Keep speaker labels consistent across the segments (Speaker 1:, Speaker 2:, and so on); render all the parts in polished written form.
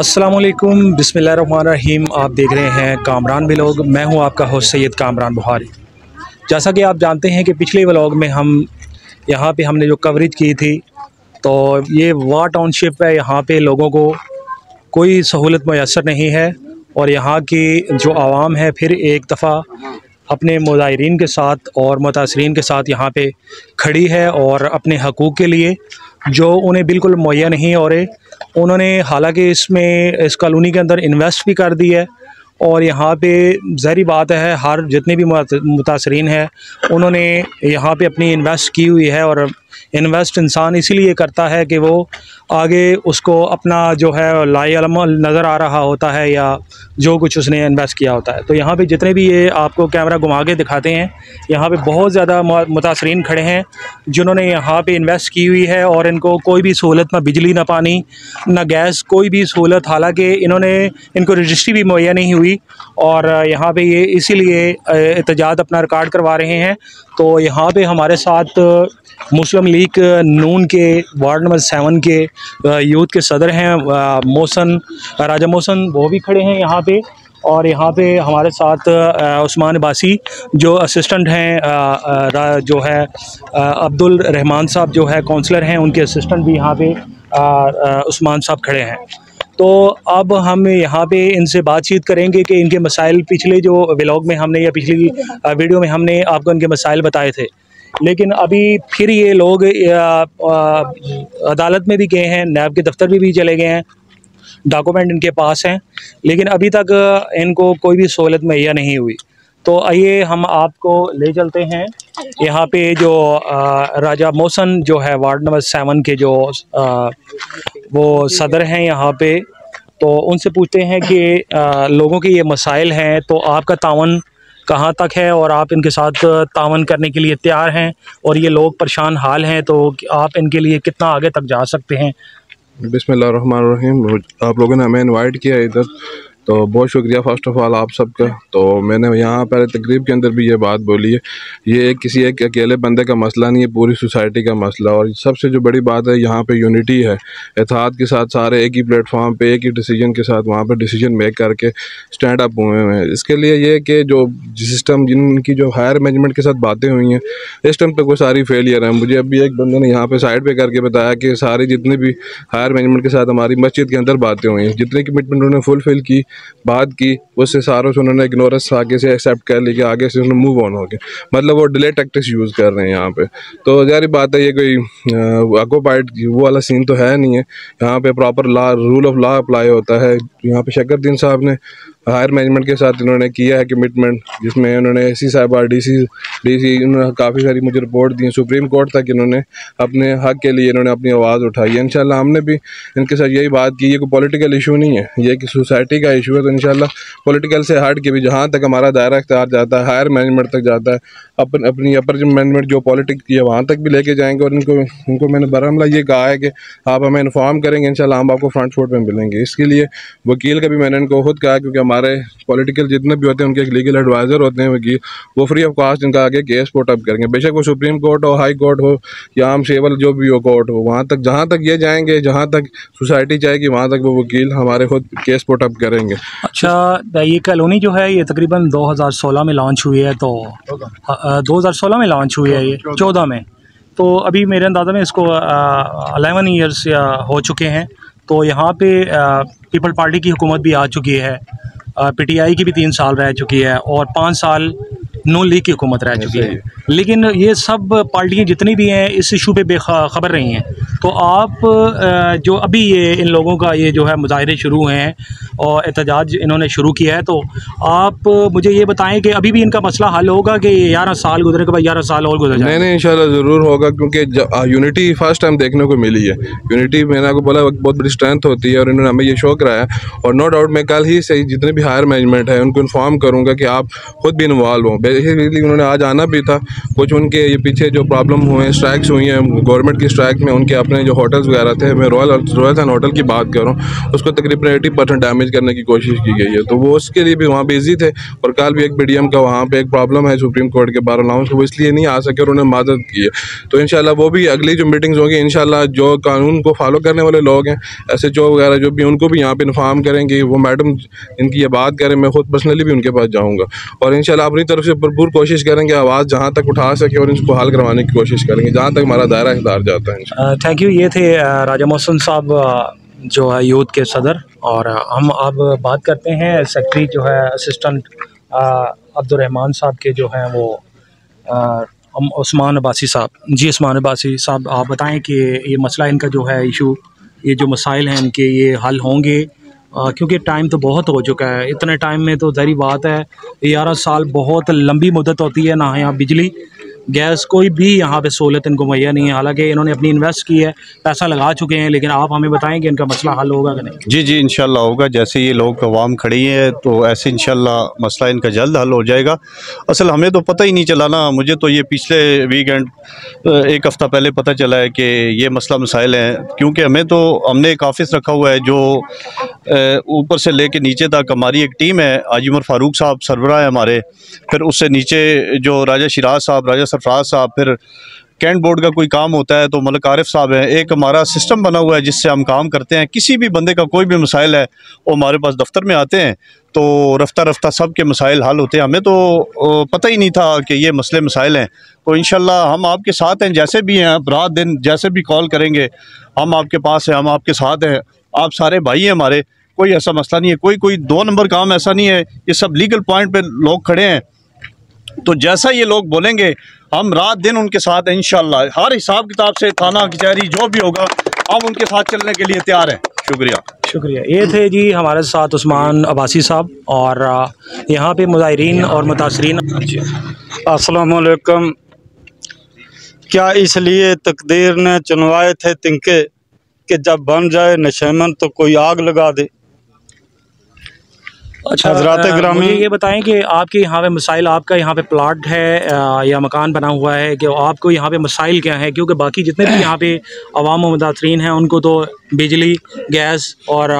Speaker 1: अस्सलामुअलैकुम बिस्मिल्लाहिर्रहमानिर्रहीम। आप देख रहे हैं कामरान व्लॉग। मैं हूं आपका होस्ट सैयद कामरान बुहारी। जैसा कि आप जानते हैं कि पिछले व्लॉग में यहाँ पे हमने जो कवरेज की थी, तो ये वाह टाउनशिप है। यहाँ पे लोगों को कोई सहूलत मैसर नहीं है और यहाँ की जो आवाम है फिर एक दफ़ा अपने मुज़ाहिरीन के साथ और मुतासरीन के साथ यहाँ पे खड़ी है और अपने हकूक़ के लिए जो उन्हें बिल्कुल मुहैया नहीं हो रहे, उन्होंने हालांकि इस कॉलोनी के अंदर इन्वेस्ट भी कर दी है। और यहाँ पे ज़ाहिर बात है हर जितने भी मुतासरीन हैं उन्होंने यहाँ पे अपनी इन्वेस्ट की हुई है। और इन्वेस्ट इंसान इसीलिए करता है कि वो आगे उसको अपना जो है लाएअमल नज़र आ रहा होता है या जो कुछ उसने इन्वेस्ट किया होता है। तो यहाँ पे जितने भी ये आपको कैमरा घुमा के दिखाते हैं, यहाँ पे बहुत ज़्यादा मुतासरीन खड़े हैं जिन्होंने यहाँ पे इन्वेस्ट की हुई है और इनको कोई भी सहूलत, ना बिजली, ना पानी, ना गैस, कोई भी सहूलत। हालांकि इनको रजिस्ट्री भी मुहैया नहीं हुई और यहाँ पे ये इसीलिए एहतजाज अपना रिकॉर्ड करवा रहे हैं। तो यहाँ पे हमारे साथ मुस्लिम लीग नून के वार्ड नंबर 7 के यूथ के सदर हैं राजा मोहसन, वो भी खड़े हैं यहाँ पे। और यहाँ पे हमारे साथ उस्मान अब्बासी जो असिस्टेंट हैं, जो है अब्दुल रहमान साहब जो है काउंसलर हैं, उनके असिस्टेंट भी यहाँ पे उस्मान साहब खड़े हैं। तो अब हम यहाँ पे इनसे बातचीत करेंगे कि इनके मसाइल पिछले जो व्लॉग में हमने या पिछली वीडियो में हमने आपको इनके मसाइल बताए थे, लेकिन अभी फिर ये लोग अदालत में भी गए हैं, नैब के दफ्तर में भी चले गए हैं, डॉक्यूमेंट इनके पास हैं, लेकिन अभी तक इनको कोई भी सहूलत मुहैया नहीं हुई। तो आइए हम आपको ले चलते हैं यहाँ पे जो राजा मोहसन जो है वार्ड नंबर 7 के जो वो सदर हैं यहाँ पे, तो उनसे पूछते हैं कि लोगों के ये मसाइल हैं, तो आपका तावन कहाँ तक है और आप इनके साथ तावन करने के लिए तैयार हैं, और ये लोग परेशान हाल हैं तो आप इनके लिए कितना आगे तक जा सकते हैं।
Speaker 2: बिस्मिल्लाहिर्रहमानिर्रहीम। आप लोगों ने हमें इनवाइट किया इधर, तो बहुत शुक्रिया फ़र्स्ट ऑफ़ ऑल आप सबका। तो मैंने यहाँ पहले तकरीब के अंदर भी ये बात बोली है, ये किसी एक अकेले बंदे का मसला नहीं है, पूरी सोसाइटी का मसला। और सबसे जो बड़ी बात है यहाँ पे यूनिटी है, इत्तेहाद के साथ सारे एक ही प्लेटफॉर्म पे एक ही डिसीजन के साथ वहाँ पे डिसीजन मेक करके स्टैंड अप हुए हैं। इसके लिए ये कि जो सिस्टम जिनकी जो हायर मैनेजमेंट के साथ बातें हुई हैं इस टाइम तक वो सारी फेलियर हैं। मुझे अभी एक बंदे ने यहाँ पर साइड पर करके बताया कि सारी जितनी भी हायर मैनेजमेंट के साथ हमारी मस्जिद के अंदर बातें हुई हैं, जितनी कमिटमेंट उन्होंने फुलफिल की बात की, उससे सारों से उन्होंने इग्नोरेंस आगे से एक्सेप्ट कर ली कि आगे से उन्होंने मूव ऑन हो गए। मतलब वो डिले टैक्टिक्स यूज़ कर रहे हैं यहाँ पे। तो जारी बात है ये कोई ऑक्यूपाइड वो वाला सीन तो है नहीं है। यहाँ पे proper rule of law apply होता है। यहाँ पे शकरदीन साहब ने हायर मैनेजमेंट के साथ इन्होंने किया है कमिटमेंट, जिसमें उन्होंने एसी साहिबा डीसी इन्होंने काफ़ी सारी मुझे रिपोर्ट दी, सुप्रीम कोर्ट तक इन्होंने अपने हक के लिए इन्होंने अपनी आवाज़ उठाई है। इंशाल्लाह हमने भी इनके साथ यही बात की, ये कोई पॉलिटिकल इशू नहीं है, ये कि सोसाइटी का इशू है। तो इंशाल्लाह पॉलिटिकल से हट के भी जहाँ तक हमारा दायरा इख्तियार जाता है, हायर मैनेजमेंट तक जाता है, अपनी अपर मैनेजमेंट जो पॉलिटिक्स की है वहाँ तक भी लेके जाएंगे। और इनको मैंने बरहमला ये कहा है कि आप हमें इन्फॉर्म करेंगे, इंशाल्लाह हम आपको फ्रंट फुट में मिलेंगे। इसके लिए वकील का भी मैंने इनको खुद कहा, क्योंकि हमारे पॉलिटिकल जितने भी होते हैं उनके एक लीगल एडवाइज़र होते हैं वकील, वो फ्री ऑफ कॉस्ट इनका आगे केस पुट अप करेंगे। बेशक वो सुप्रीम कोर्ट हो, हाई कोर्ट हो या आम सेवल जो भी हो कोर्ट हो, वहाँ तक जहाँ तक ये जाएंगे, जहाँ तक सोसाइटी चाहेगी वहाँ तक वो वकील हमारे खुद केस पुट अप करेंगे।
Speaker 1: अच्छा, ये कॉलोनी जो है ये तकरीबन 2016 में लॉन्च हुई है, तो 2016 में लॉन्च हुई है, ये 14 में, तो अभी मेरे अंदाज़ा में इसको 11 ईयर्स हो चुके हैं। तो यहाँ पे पीपल पार्टी की हुकूमत भी आ चुकी है, पीटीआई की भी 3 साल रह चुकी है और 5 साल नून लीग की हुकूमत रह चुकी है। लेकिन ये सब पार्टियां जितनी भी हैं इस इशू पे बेखबर रही हैं। तो आप जो अभी ये इन लोगों का ये जो है मुजाहरे शुरू हैं और एहतजाज इन्होंने शुरू किया है, तो आप मुझे ये बताएं कि अभी भी इनका मसला हल होगा कि 11 साल गुजरे के बाद 11 साल और गुजर जाए?
Speaker 2: नहीं, इंशाल्लाह ज़रूर होगा, क्योंकि यूनिटी फर्स्ट टाइम देखने को मिली है। यूनिटी मैंने आपको बोला बहुत बड़ी स्ट्रेंथ होती है और इन्होंने हमें ये शो कराया। और नो डाउट मैं कल ही से जितने भी हायर मैनेजमेंट है उनको इन्फॉर्म करूँगा कि आप खुद भी इन्वॉल्व हों। बेसिकली उन्होंने आज आना भी था, कुछ उनके ये पीछे जो प्रॉब्लम हुए हैं, स्ट्राइक्स हुई हैं गवर्नमेंट की स्ट्राइक में, उनके अपने जो होटल्स वगैरह थे, मैं रॉयल सन होटल की बात कर रहा हूँ, उसको तकरीबन 80% डैमेज करने की कोशिश की गई है। तो वो उसके लिए भी वहाँ बिजी थे, और कल भी एक पीडीएम का वहाँ पे एक प्रॉब्लम है सुप्रीम कोर्ट के बार अलाउंस, वो इसलिए नहीं आ सके और उन्हें मदद की है। तो इंशाल्लाह वो भी अगली जो मीटिंग्स होंगी इंशाल्लाह जो कानून को फॉलो करने वाले लोग हैं, SHO वगैरह जो भी, उनको भी यहाँ पे इन्फॉर्म करेंगे। वो मैडम इनकी ये बात करें, मैं खुद पर्सनली भी उनके पास जाऊँगा और इंशाल्लाह अपनी तरफ से भरपूर कोशिश करेंगे, आवाज़ जहाँ तक उठा सके और इसको हल करवाने की कोशिश करेंगे जहाँ तक हमारा दायरा इख्तियार जाता है।
Speaker 1: Thank you. ये थे राजा मोहसिन साहब जो है यूथ के सदर। और हम अब बात करते हैं सेक्रेटरी जो है असिस्टेंट अब्दुर्रहमान साहब के जो हैं वो उस्मान अब्बासी साहब। जी उस्मान अब्बासी साहब, आप बताएं कि ये मसला इनका जो है इशू, ये जो मसाइल हैं इनके, ये हल होंगे? क्योंकि टाइम तो बहुत हो चुका है, इतने टाइम में तो ज़ाहिर बात है 11 साल बहुत लंबी मुद्दत होती है ना। यहाँ बिजली गैस कोई भी यहाँ पे सहूलत इनको मुहैया नहीं है, हालांकि इन्होंने अपनी इन्वेस्ट की है, पैसा लगा चुके हैं, लेकिन आप हमें बताएं कि इनका मसला हल होगा कि नहीं?
Speaker 3: जी इंशाल्लाह होगा। जैसे ये लोग अवाम खड़ी है तो ऐसे इंशाल्लाह मसला इनका जल्द हल हो जाएगा। असल हमें तो पता ही नहीं चला ना, मुझे तो ये पिछले वीकेंड एक हफ़्ता पहले पता चला है कि ये मसला मसाइल हैं, क्योंकि हमने एक ऑफिस रखा हुआ है जो ऊपर से लेके नीचे तक हमारी एक टीम है। हाजी उमर फारूक साहब सरबराह है हमारे, फिर उससे नीचे जो राजा शिराज साहब, राजा सरफराज साहब, फिर कैंट बोर्ड का कोई काम होता है तो मलिक आरिफ साहब हैं। एक हमारा सिस्टम बना हुआ है जिससे हम काम करते हैं। किसी भी बंदे का कोई भी मसाइल है वो हमारे पास दफ्तर में आते हैं, तो रफ्ता रफ्ता सब के मसाइल हल होते हैं। हमें तो पता ही नहीं था कि ये मसले मसाइल हैं। तो इंशाल्लाह हम आपके साथ हैं, जैसे भी हैं आप, रात दिन जैसे भी कॉल करेंगे हम आपके पास हैं, हम आपके साथ हैं। आप सारे भाई हैं हमारे, कोई ऐसा मसला नहीं है, कोई 2 नंबर काम ऐसा नहीं है। ये सब लीगल पॉइंट पे लोग खड़े हैं, तो जैसा ये लोग बोलेंगे हम रात दिन उनके साथ हैं इंशाल्लाह। हर हिसाब किताब से थाना कचहरी जो भी होगा हम उनके साथ चलने के लिए तैयार हैं। शुक्रिया।
Speaker 1: ये थे जी हमारे साथ उस्मान अब्बासी साहब, और यहाँ पे मुज़ाहिरीन और मुतासरीन।
Speaker 4: अस्सलाम वालेकुम। क्या इसलिए तकदीर ने चुनवाए थे तिनके कि जब बन जाए नशेमन तो कोई आग लगा दे?
Speaker 1: अच्छा,
Speaker 4: हज़रात ग्रामी,
Speaker 1: मुझे ये बताएं कि आपके यहाँ पे मसाइल, आपका यहाँ पे प्लाट है या मकान बना हुआ है, कि आपको यहाँ पे मसाइल क्या है? क्योंकि बाकी जितने भी यहाँ पे अवाम व मुतासरीन हैं उनको तो बिजली, गैस और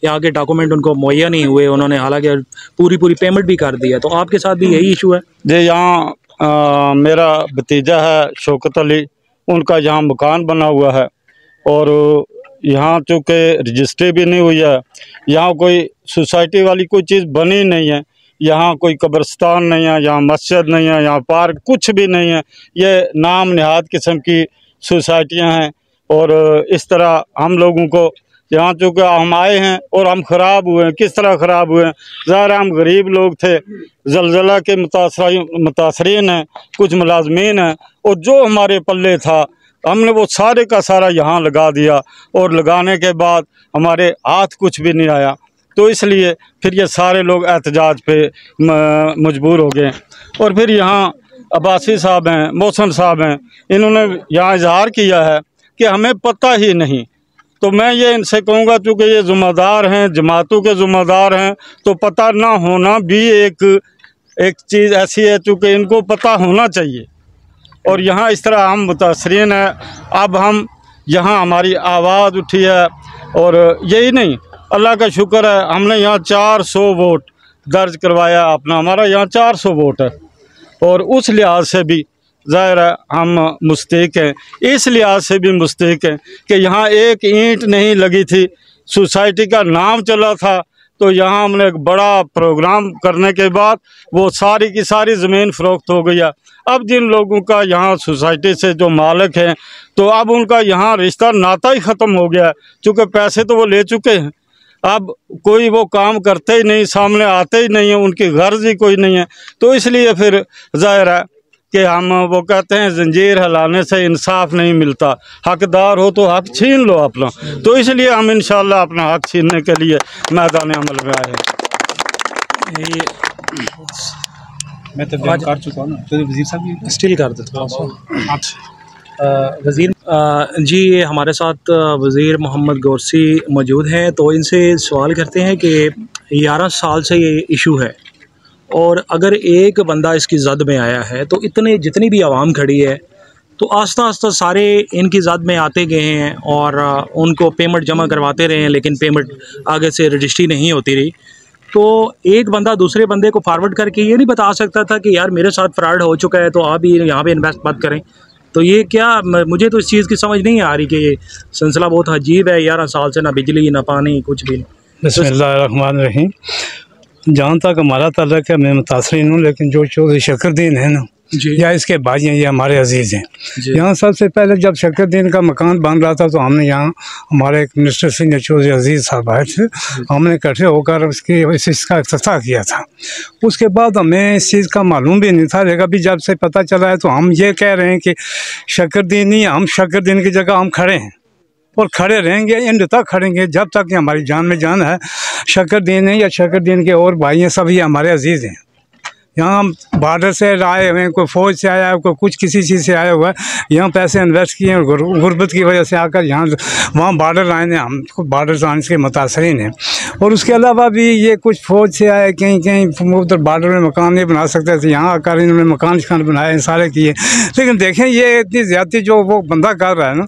Speaker 1: यहाँ के डॉक्यूमेंट उनको मुहैया नहीं हुए, उन्होंने हालांकि पूरी पेमेंट भी कर दी है। तो आपके साथ भी यही इशू है?
Speaker 4: जी, यहाँ मेरा भतीजा है शौकत अली, उनका यहाँ मकान बना हुआ है और यहाँ चूँकि रजिस्ट्री भी नहीं हुई है, यहाँ कोई सोसाइटी वाली कोई चीज़ बनी नहीं है, यहाँ कोई कब्रिस्तान नहीं है, यहाँ मस्जिद नहीं है, यहाँ पार्क कुछ भी नहीं है। ये नाम नहाद किस्म की सोसाइटियाँ हैं और इस तरह हम लोगों को यहाँ चूँकि हम आए हैं और हम ख़राब हुए हैं। किस तरह ख़राब हुए हैं? ज़ाहिर हम गरीब लोग थे, ज़लज़ला के मुतासरीन हैं, कुछ मुलाजमीन हैं, और जो हमारे पल्ले था हमने वो सारे का सारा यहाँ लगा दिया, और लगाने के बाद हमारे हाथ कुछ भी नहीं आया। तो इसलिए फिर ये सारे लोग एहतजाज पे मजबूर हो गए। और फिर यहाँ अब्बासी साहब हैं, मोहसिन साहब हैं, इन्होंने यहाँ इजहार किया है कि हमें पता ही नहीं। तो मैं ये इनसे कहूँगा, चूँकि ये ज़िम्मेदार हैं, जमातों के ज़िम्मेदार हैं, तो पता ना होना भी एक चीज़ ऐसी है, चूँकि इनको पता होना चाहिए। और यहाँ इस तरह हम मुतासरीन हैं, अब हम यहाँ हमारी आवाज़ उठी है, और यही नहीं, अल्लाह का शुक्र है हमने यहाँ 400 वोट दर्ज करवाया अपना, हमारा यहाँ 400 वोट है, और उस लिहाज से भी ज़ाहिर है हम मुस्तहिक हैं। इस लिहाज से भी मुस्तहिक हैं कि यहाँ एक ईंट नहीं लगी थी, सोसाइटी का नाम चला था, तो यहाँ हमने एक बड़ा प्रोग्राम करने के बाद वो सारी की सारी ज़मीन फ़रोख्त हो गई है। अब जिन लोगों का यहाँ सोसाइटी से जो मालिक हैं, तो अब उनका यहाँ रिश्ता नाता ही ख़त्म हो गया है, चूँकि पैसे तो वो ले चुके हैं। अब कोई वो काम करते ही नहीं, सामने आते ही नहीं है, उनकी गर्ज ही कोई नहीं है। तो इसलिए फिर ज़ाहिर है कि हम वो कहते हैं जंजीर हिलाने से इंसाफ नहीं मिलता, हकदार हो तो हक छीन लो अपना। तो इसलिए हम इंशाल्लाह अपना हक छीनने के लिए मैदान अमल में आए हैं।
Speaker 1: मैं तो बयान कर चुका हूँ ना, तो वज़ीर साहब भी स्टिल कर देता हूँ। वज़ीर जी, हमारे साथ वज़ीर मोहम्मद गौरसी मौजूद हैं, तो इनसे सवाल करते हैं कि 11 साल से ये इशू है और अगर एक बंदा इसकी ज़द में आया है तो जितनी भी आवाम खड़ी है तो आस्ता आस्ता सारे इनकी ज़द में आते गए हैं और उनको पेमेंट जमा करवाते रहे हैं, लेकिन पेमेंट आगे से रजिस्ट्री नहीं होती रही। तो एक बंदा दूसरे बंदे को फॉरवर्ड करके ये नहीं बता सकता था कि यार मेरे साथ फ्रॉड हो चुका है तो आप भी यहाँ पे इन्वेस्ट मत करें। तो ये क्या, मुझे तो इस चीज़ की समझ नहीं आ रही कि ये सिलसिला बहुत अजीब है। 11 साल से ना बिजली ना पानी कुछ भी नहीं।
Speaker 5: बिस्मिल्लाहिर्रहमानिर्रहीम। जहाँ तक हमारा तल्लुक़ है मैं मुतासरीन हूँ, लेकिन जो चौधरी शक्करदीन है ना या इसके भाई हैं, ये हमारे अजीज़ हैं। यहाँ सबसे पहले जब शक्करदीन का मकान बन रहा था तो हमने यहाँ हमारे एक मिनिस्टर सिंह चौधरी अजीज़ साहब आए थे, हमने इकट्ठे होकर इसका इफ्तिताह किया था। उसके बाद हमें इस चीज़ का मालूम भी नहीं था, लेकिन अभी जब से पता चला है तो हम ये कह रहे हैं कि शक्करदीन ही, हम शक्करदीन की जगह हम खड़े हैं और खड़े रहेंगे, एंड तक खड़ेंगे जब तक कि हमारी जान में जान है। शक्करदीन है या शक्करदीन के और भाई हैं, सभी हमारे अजीज़ हैं। यहाँ हम बॉर्डर से आए हुए हैं, कोई फ़ौज से आया है, कोई कुछ किसी चीज़ से आया हुआ है, यहाँ पैसे इन्वेस्ट किए हैं और गुर्बत की वजह से आकर यहाँ वहाँ बॉर्डर आए हैं, हम बॉर्डर आने के मुतासरीन हैं। और उसके अलावा भी ये कुछ फ़ौज से आए, कहीं कहीं उधर बॉर्डर में मकान नहीं बना सकते थे, यहाँ आकर इन्होंने मकान बनाए, सारे किए। लेकिन देखें ये इतनी ज़्यादती जो वो बंदा कर रहा है ना,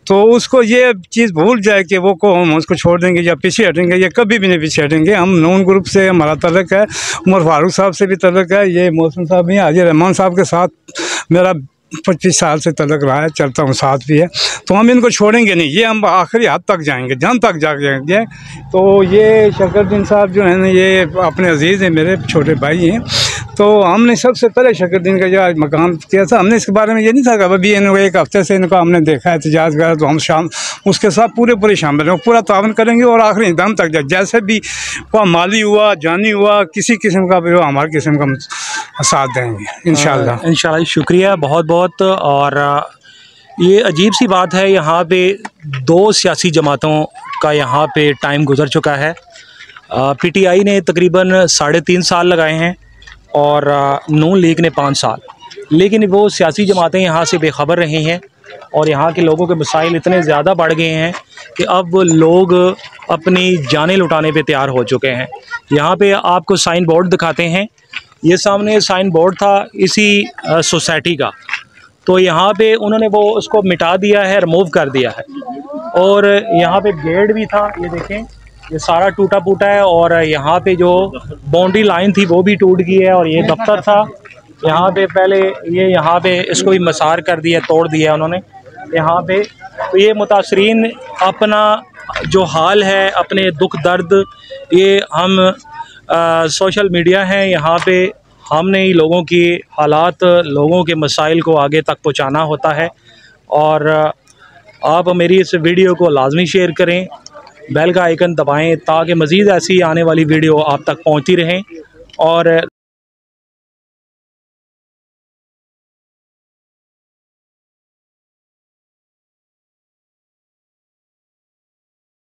Speaker 5: तो उसको ये चीज़ भूल जाए कि वो को हम उसको छोड़ देंगे या पीछे हटेंगे, ये कभी भी नहीं पीछे हटेंगे। हम नून ग्रुप से हमारा तल्लुक़ है, उमर फारूक साहब से भी तल्लुक़ है, ये मौसम साहब भी, हाजी रहमान साहब के साथ मेरा 25 साल से तल्लुक़ रहा है, चलता हूँ साथ भी है। तो हम इनको छोड़ेंगे नहीं, ये हम आखिरी हद तक जाएंगे, जान तक जाएंगे। तो ये शक्करदीन साहब जो है ना, ये अपने अजीज़ हैं, मेरे छोटे भाई हैं। तो हमने सबसे पहले शक्करदीन का जो मकान किया था, हमने इसके बारे में ये नहीं था कि अभी इनको एक हफ्ते से इनको हमने देखा है एहतजाज कर, तो हम शाम उसके साथ पूरे शामिल हैं, पूरा तावन करेंगे और आखिरी दम तक जाए। जैसे भी वह माली हुआ, जानी हुआ, किसी किस्म का भी हो, हमारे किस्म का साथ देंगे इंशाल्लाह।
Speaker 1: इंशाल्लाह। शुक्रिया बहुत बहुत। और ये अजीब सी बात है, यहाँ पे 2 सियासी जमातों का यहाँ पे टाइम गुजर चुका है। PTI ने तकरीबन 3.5 साल लगाए हैं और नून लीग ने 5 साल, लेकिन वो सियासी जमातें यहाँ से बेखबर रही हैं और यहाँ के लोगों के मसाइल इतने ज़्यादा बढ़ गए हैं कि अब लोग अपनी जानें लुटाने पे तैयार हो चुके हैं। यहाँ पे आपको साइन बोर्ड दिखाते हैं, ये सामने साइन बोर्ड था इसी सोसाइटी का, तो यहाँ पे उन्होंने वो उसको मिटा दिया है, रिमूव कर दिया है। और यहाँ पे गेट भी था, ये देखें, ये सारा टूटा फूटा है। और यहाँ पे जो बाउंड्री लाइन थी वो भी टूट गई है। और ये दफ्तर था, यहाँ पे पहले ये यहाँ पे इसको भी मसार कर दिया, तोड़ दिया उन्होंने यहाँ पे। तो ये मुतासरीन अपना जो हाल है, अपने दुख दर्द, ये हम सोशल मीडिया है, यहाँ पे हमने ही लोगों की हालात, लोगों के मसाइल को आगे तक पहुँचाना होता है। और आप मेरी इस वीडियो को लाजमी शेयर करें, बेल का आइकन दबाएं ताकि मज़ीद ऐसी आने वाली वीडियो आप तक पहुंचती रहें। और